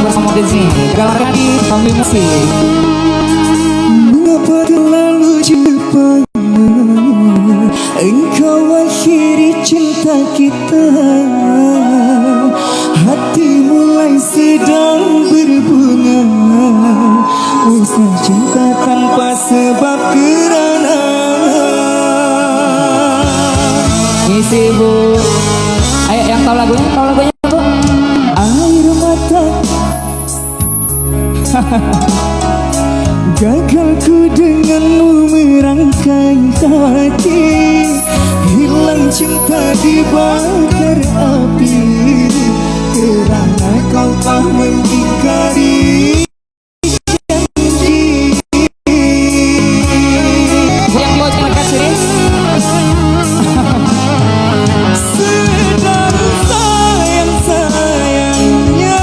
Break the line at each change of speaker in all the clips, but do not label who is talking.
bersama Disney. Gambarkan di kami musik.
Mengapa terlalu cepat engkau akhiri cinta kita? Hati mulai sedang berbunga, musnah cinta tanpa sebab kerana.
Ngisi bu. Ayo yang tahu lagunya bu.
Air mata gagalku denganmu merangkai hati, hilang cinta dibakar api, kerana kau tak mengingkari janji.
Yang buat lekat serius.
Sedang sayang-sayangnya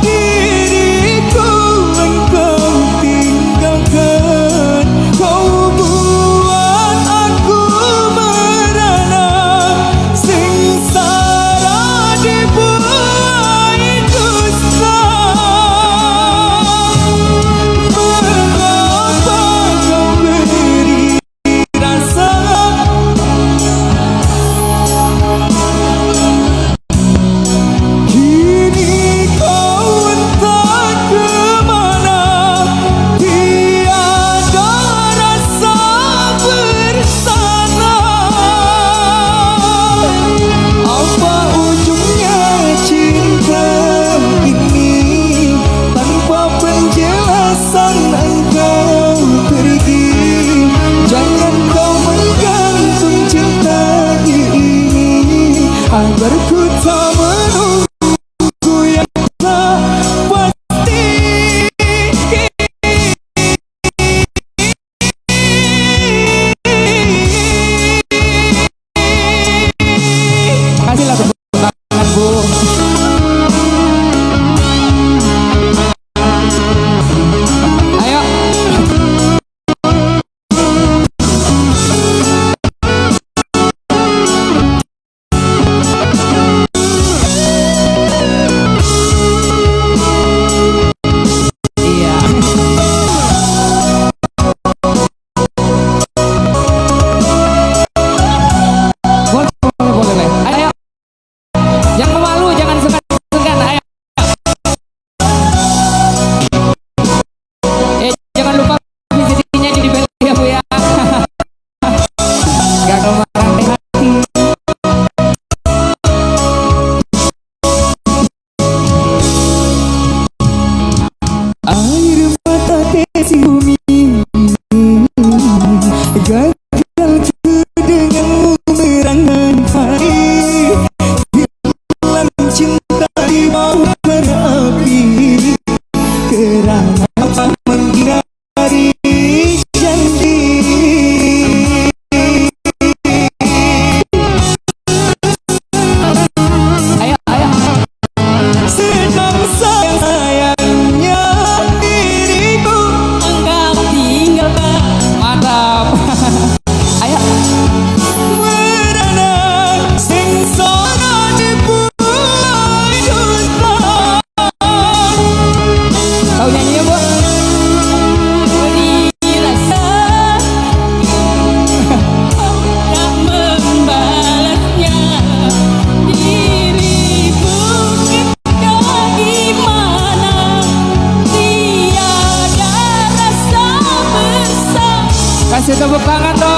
diriku engkau tinggalkan. Kau buat aku merana, sengsara dibuai dusta. Mengapa kau beri rasa kini kau entah kemana, tiada rasa bersama. Apa ujungnya cinta ini? Tanpa penjelasan engkau pergi. Jangan kau menggantung cinta ini, agar ku tak menunggu yang tak pasti.
Kasihlah tepuk tangan bu. Ayo. Iya. Boleh. Ayo. Jangan malu, jangan segan-segan. Ayo. Jangan lupa visitinya di beli ya bu ya. Gagal marah hati.
Air mata desi bumi gagalku denganmu merangkai hari, hilang cinta dibakar api, kerana apa menghindari janji.
Ayo.
Sedang sayang-sayangnya diriku engkau tinggalkan.
Mantap. Ayo.
Merana sengsara dibuai dusta.
Tahu nyanyinya bu?
Beri rasa tak membalasnya, dirimu kita di mana, tiada rasa bersama.
Kasih tepuk tangan dong.